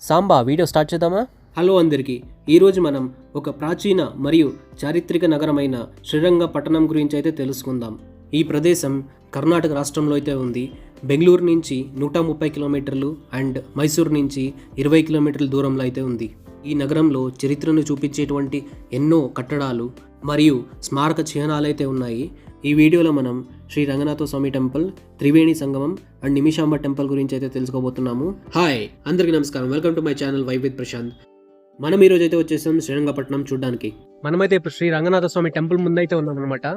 Samba video start చేద్దామా? Hello అందరికీ. ఈరోజు మనం ఒక ప్రాచీన మరియు చారిత్రక నగరమైన శ్రీరంగపట్టణం గురించి అయితే తెలుసుకుందాం. ఈ ప్రదేశం కర్ణాటక రాష్ట్రంలో అయితే ఉంది. బెంగళూరు నుంచి 130 కిలోమీటర్లు అండ్ మైసూర్ నుంచి 20 కిలోమీటర్ల దూరంలో అయితే ఉంది. ఈ నగరంలో చరిత్రను చూపించేటువంటి ఎన్నో కట్టడాలు మరియు స్మారక చిహ్నాలు అయితే ఉన్నాయి. ఈ వీడియోలో మనం Shri Ranganatha Swamy temple, Triveni Sangamam and Nimishamba temple గురించి అయితే తెలుసుకోబోతున్నాము. హాయ్ అందరికీ నమస్కారం, welcome to my channel vibe with Prashant. మనం ఈ రోజు అయితే వచ్చేసాం శ్రీరంగపట్నం చూడడానికి. మనమైతే ఇప్పుడు శ్రీ రంగనాథ స్వామి టెంపుల్ ముందైతే ఉన్నాం అనమాట.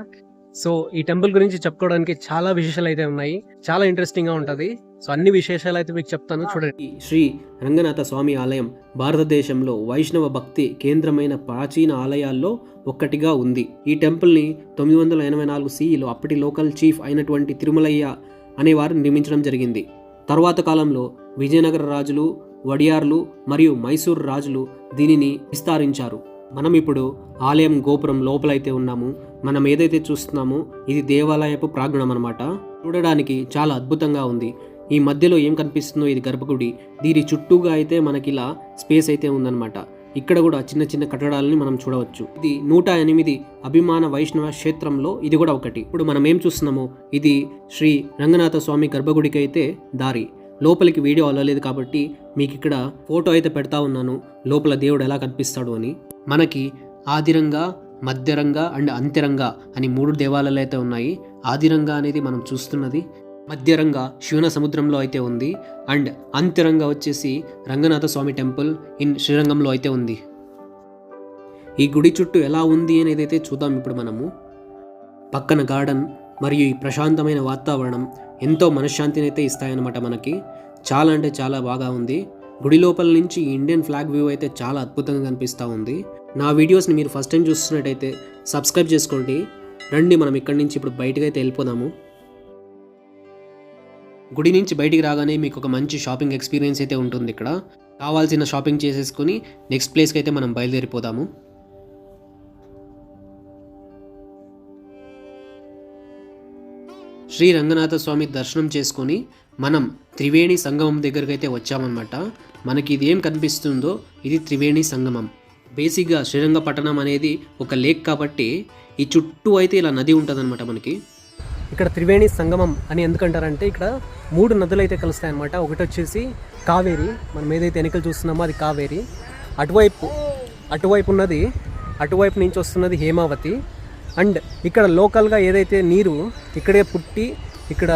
సో ఈ టెంపుల్ గురించి చెప్పుకోవడానికి చాలా విశేషాలు అయితే ఉన్నాయి, చాలా ఇంట్రెస్టింగ్ గా ఉంటది. సో అన్ని విశేషాలు అయితే మీకు చెప్తాను, చూడండి. శ్రీ రంగనాథ స్వామి ఆలయం భారతదేశంలో వైష్ణవ భక్తి కేంద్రమైన ప్రాచీన ఆలయాల్లో ఒక్కటిగా ఉంది. ఈ టెంపుల్ ని 984 CEలో అప్పటి లోకల్ చీఫ్ అయినటువంటి తిరుమలయ్య అనేవారు నిర్మించడం జరిగింది. తర్వాత కాలంలో విజయనగర రాజులు, వడియార్లు మరియు మైసూర్ రాజులు దీనిని విస్తరించారు. మనం ఇప్పుడు ఆలయం గోపురం లోపలైతే ఉన్నాము. మనం ఏదైతే చూస్తున్నామో ఇది దేవాలయపు ప్రాంగణం అనమాట. చూడడానికి చాలా అద్భుతంగా ఉంది. ఈ మధ్యలో ఏం కనిపిస్తుందో ఇది గర్భగుడి. దీని చుట్టూగా అయితే మనకి ఇలా స్పేస్ అయితే ఉందన్నమాట. ఇక్కడ కూడా చిన్న చిన్న కట్టడాలని మనం చూడవచ్చు. ఇది 108 అభిమాన వైష్ణవ క్షేత్రంలో ఇది కూడా ఒకటి. ఇప్పుడు మనం ఏం చూస్తున్నామో ఇది శ్రీ రంగనాథ స్వామి గర్భగుడికి అయితే దారి. లోపలికి వీడియో అవ్వలేదు కాబట్టి మీకు ఇక్కడ ఫోటో అయితే పెడతా ఉన్నాను, లోపల దేవుడు ఎలా కనిపిస్తాడు అని. మనకి ఆదిరంగా, మధ్యరంగా అండ్ అంత్యరంగా అని 3 దేవాలయాలు అయితే ఉన్నాయి. ఆదిరంగా అనేది మనం చూస్తున్నది, మధ్యరంగా శివన సముద్రంలో అయితే ఉంది, అండ్ అంత్యరంగా వచ్చేసి రంగనాథ స్వామి టెంపుల్ ఇన్ శ్రీరంగంలో అయితే ఉంది. ఈ గుడి చుట్టూ ఎలా ఉంది అనేది అయితే చూద్దాం ఇప్పుడు మనము. పక్కన గార్డెన్ మరియు ఈ ప్రశాంతమైన వాతావరణం ఎంతో మనశ్శాంతిని అయితే ఇస్తాయన్నమాట మనకి. చాలా అంటే చాలా బాగా ఉంది. గుడి లోపల నుంచి ఇండియన్ ఫ్లాగ్ వ్యూ అయితే చాలా అద్భుతంగా కనిపిస్తూ ఉంది. నా వీడియోస్ని మీరు ఫస్ట్ టైం చూస్తున్నట్టయితే సబ్స్క్రైబ్ చేసుకోండి. రండి మనం ఇక్కడి నుంచి ఇప్పుడు బయటకు అయితే వెళ్ళిపోదాము. గుడి నుంచి బయటికి రాగానే మీకు ఒక మంచి షాపింగ్ ఎక్స్పీరియన్స్ అయితే ఉంటుంది. ఇక్కడ కావాల్సిన షాపింగ్ చేసేసుకొని నెక్స్ట్ ప్లేస్కి అయితే మనం బయలుదేరిపోదాము. శ్రీ రంగనాథ స్వామి దర్శనం చేసుకొని మనం త్రివేణి సంగమం దగ్గరికి అయితే వచ్చామన్నమాట. మనకి ఇది ఏం కనిపిస్తుందో ఇది త్రివేణి సంగమం. బేసిక్గా శ్రీరంగపట్టణం అనేది ఒక లేక్ కాబట్టి ఈ చుట్టూ అయితే ఇలా నది ఉంటుందన్నమాట మనకి. ఇక్కడ త్రివేణి సంగమం అని ఎందుకంటారంటే ఇక్కడ 3 నదులు అయితే కలుస్తాయన్నమాట. ఒకటి వచ్చేసి కావేరి, మనం ఏదైతే ఎన్నికలు చూస్తున్నామో అది కావేరి. అటువైపు ఉన్నది, అటువైపు నుంచి వస్తున్నది హేమావతి. అండ్ ఇక్కడ లోకల్గా ఏదైతే నీరు ఇక్కడే పుట్టి ఇక్కడ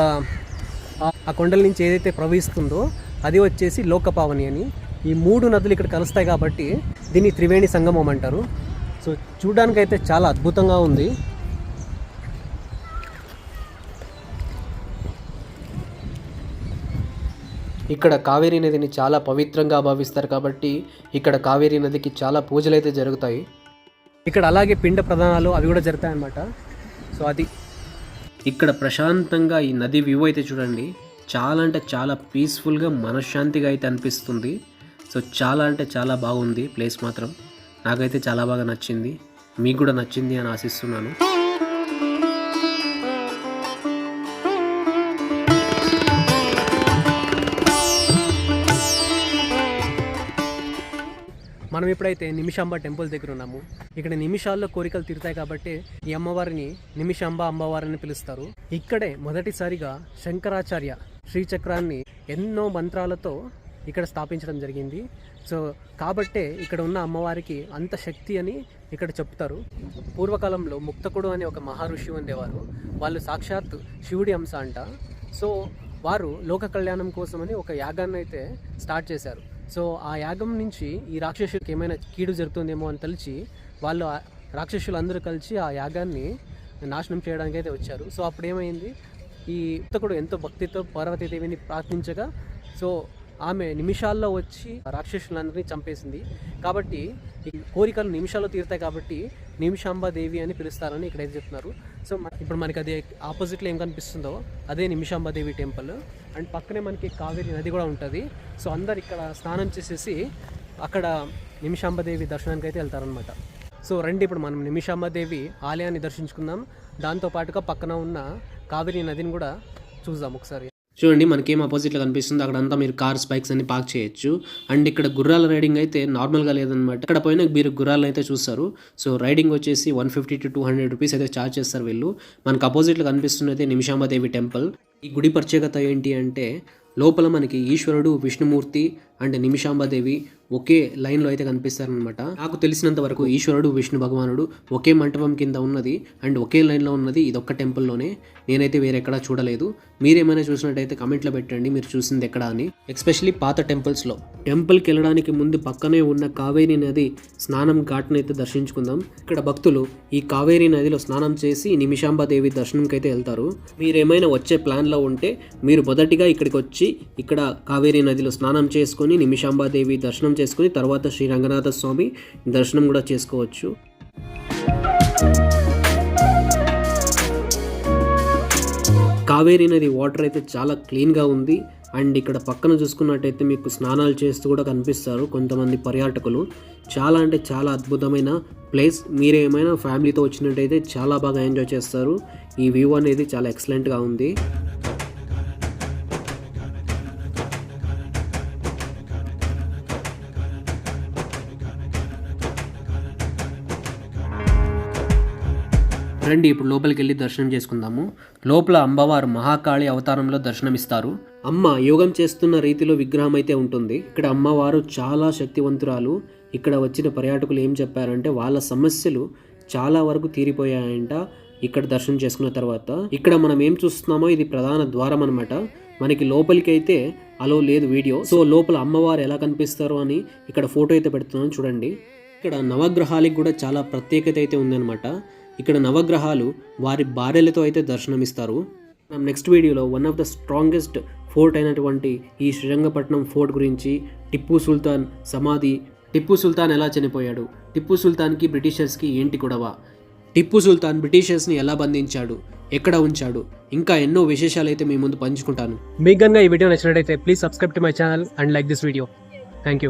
ఆ కొండల నుంచి ఏదైతే ప్రవహిస్తుందో అది వచ్చేసి లోకపావని అని. ఈ 3 నదులు ఇక్కడ కలుస్తాయి కాబట్టి దీన్ని త్రివేణి సంగమం అంటారు. సో చూడడానికి అయితే చాలా అద్భుతంగా ఉంది. ఇక్కడ కావేరీ నదిని చాలా పవిత్రంగా భావిస్తారు కాబట్టి ఇక్కడ కావేరీ నదికి చాలా పూజలు అయితే జరుగుతాయి. ఇక్కడ అలాగే పిండ ప్రదానాలు అవి కూడా జరుగుతాయి అన్నమాట. సో అది ఇక్కడ ప్రశాంతంగా ఈ నది వ్యూ అయితే చూడండి, చాలా అంటే చాలా పీస్ఫుల్గా మనశ్శాంతిగా అయితే అనిపిస్తుంది. సో చాలా అంటే చాలా బాగుంది ప్లేస్ మాత్రం. నాకైతే చాలా బాగా నచ్చింది, మీకు కూడా నచ్చింది అని ఆశిస్తున్నాను. మనం ఇప్పుడైతే నిమిషాంబ టెంపుల్ దగ్గర ఉన్నాము. ఇక్కడ నిమిషాల్లో కోరికలు తీరుతాయి కాబట్టి ఈ అమ్మవారిని నిమిషాంబ అమ్మవారిని పిలుస్తారు. ఇక్కడే మొదటిసారిగా శంకరాచార్య శ్రీచక్రాన్ని ఎన్నో మంత్రాలతో ఇక్కడ స్థాపించడం జరిగింది. సో కాబట్టే ఇక్కడ ఉన్న అమ్మవారికి అంత శక్తి అని ఇక్కడ చెప్తారు. పూర్వకాలంలో ముక్తకుడు అనే ఒక మహర్షి ఉండేవారు. వాళ్ళు సాక్షాత్ శివుడి అంశ అంట. సో వారు లోక కళ్యాణం కోసమని ఒక యాగాన్ని అయితే స్టార్ట్ చేశారు. సో ఆ యాగం నుంచి ఈ రాక్షసులకు ఏమైనా కీడు జరుగుతుందేమో అని తలిచి వాళ్ళు రాక్షసులు అందరూ కలిసి ఆ యాగాన్ని నాశనం చేయడానికి అయితే వచ్చారు. సో అప్పుడు ఏమైంది, ఈ ముక్తకుడు ఎంతో భక్తితో పార్వతీదేవిని ప్రార్థించగా సో ఆమె నిమిషాల్లో వచ్చి రాక్షసులందరినీ చంపేసింది. కాబట్టి ఈ కోరికలు నిమిషాల్లో తీరుతాయి కాబట్టి నిమిషాంబాదేవి అని పిలుస్తారని ఇక్కడైతే చెప్తున్నారు. సో ఇప్పుడు మనకి అదే ఆపోజిట్లో ఏం కనిపిస్తుందో అదే నిమిషాంబాదేవి టెంపుల్. అండ్ పక్కనే మనకి కావేరి నది కూడా ఉంటుంది. సో అందరు ఇక్కడ స్నానం చేసేసి అక్కడ నిమిషాంబాదేవి దర్శనానికి అయితే వెళ్తారనమాట. సో రండి ఇప్పుడు మనం నిమిషాంబాదేవి ఆలయాన్ని దర్శించుకుందాం. దాంతోపాటుగా పక్కన ఉన్న కావేరి నదిని కూడా చూద్దాం ఒకసారి. చూడండి మనకేం ఆపోజిట్లో కనిపిస్తుంది, అక్కడంతా మీరు కార్స్ బైక్స్ అన్ని పార్క్ చేయొచ్చు. అండ్ ఇక్కడ గుర్రాల రైడింగ్ అయితే నార్మల్గా లేదనమాట. ఇక్కడ పోయినా మీరు గుర్రాలను అయితే చూస్తారు. సో రైడింగ్ వచ్చేసి 150 to 200 రూపీస్ అయితే ఛార్జ్ చేస్తారు వీళ్ళు. మనకు ఆపోజిట్లో కనిపిస్తున్నది నిమిషాంబదేవి టెంపుల్. ఈ గుడి ప్రత్యేకత ఏంటి అంటే లోపల మనకి ఈశ్వరుడు, విష్ణుమూర్తి అండ్ నిమిషాంబదేవి ఒకే లైన్లో అయితే కనిపిస్తారనమాట. నాకు తెలిసినంత వరకు ఈశ్వరుడు, విష్ణు భగవానుడు ఒకే మంటపం కింద ఉన్నది అండ్ ఒకే లైన్లో ఉన్నది ఇదొక్క టెంపుల్లోనే. నేనైతే వేరే ఎక్కడా చూడలేదు. మీరేమైనా చూసినట్టయితే కమెంట్లో పెట్టండి మీరు చూసింది ఎక్కడ అని. ఎస్పెషల్లీ పాత టెంపుల్స్లో. టెంపుల్కి వెళ్ళడానికి ముందు పక్కనే ఉన్న కావేరీ నది స్నానం ఘాట్ని అయితే దర్శించుకుందాం. ఇక్కడ భక్తులు ఈ కావేరీ నదిలో స్నానం చేసి నిమిషాంబదేవి దర్శనంకి అయితే వెళ్తారు. మీరేమైనా వచ్చే ప్లాన్లో ఉంటే మీరు మొదటిగా ఇక్కడికి వచ్చి ఇక్కడ కావేరీ నదిలో స్నానం చేసుకొని నిమిషాంబదేవి దర్శనం చేసుకుని తర్వాత శ్రీ రంగనాథ స్వామి దర్శనం కూడా చేసుకోవచ్చు. కావేరీ నది వాటర్ అయితే చాలా క్లీన్గా ఉంది. అండ్ ఇక్కడ పక్కన చూసుకున్నట్టయితే మీకు స్నానాలు చేస్తూ కూడా కనిపిస్తారు కొంతమంది పర్యాటకులు. చాలా అంటే చాలా అద్భుతమైన ప్లేస్. మీరేమైనా ఫ్యామిలీతో వచ్చినట్టయితే చాలా బాగా ఎంజాయ్ చేస్తారు. ఈ వ్యూ అనేది చాలా ఎక్సలెంట్గా ఉంది. రండి ఇప్పుడు లోపలికి వెళ్ళి దర్శనం చేసుకుందాము. లోపల అమ్మవారు మహాకాళి అవతారంలో దర్శనమిస్తారు. అమ్మ యోగం చేస్తున్న రీతిలో విగ్రహం అయితే ఉంటుంది. ఇక్కడ అమ్మవారు చాలా శక్తివంతురాలు. ఇక్కడ వచ్చిన పర్యాటకులు ఏం చెప్పారంటే వాళ్ళ సమస్యలు చాలా వరకు తీరిపోయాయంట ఇక్కడ దర్శనం చేసుకున్న తర్వాత. ఇక్కడ మనం ఏం చూస్తున్నామో ఇది ప్రధాన ద్వారం అనమాట. మనకి లోపలికి అయితే అలో లేదు వీడియో. సో లోపల అమ్మవారు ఎలా కనిపిస్తారో అని ఇక్కడ ఫోటో అయితే పెడుతున్నాను చూడండి. ఇక్కడ నవగ్రహాలకు కూడా చాలా ప్రత్యేకత అయితే ఉందన్నమాట. ఇక్కడ నవగ్రహాలు వారి భార్యలతో అయితే దర్శనమిస్తారు. మనం నెక్స్ట్ వీడియోలో one of the strongest fort అయినటువంటి ఈ శ్రీరంగపట్నం ఫోర్ట్ గురించి, టిప్పు సుల్తాన్ సమాధి, టిప్పు సుల్తాన్ ఎలా చనిపోయాడు, టిప్పు సుల్తాన్కి బ్రిటిషర్స్కి ఏంటి గొడవ, టిప్పు సుల్తాన్ బ్రిటిషర్స్ని ఎలా బంధించాడు, ఎక్కడ ఉంచాడు, ఇంకా ఎన్నో విశేషాలు అయితే మీ ముందు పంచుకుంటాను. మీకు కనుక ఈ వీడియో నచ్చినట్టయితే please subscribe to my channel and like this video. Thank you.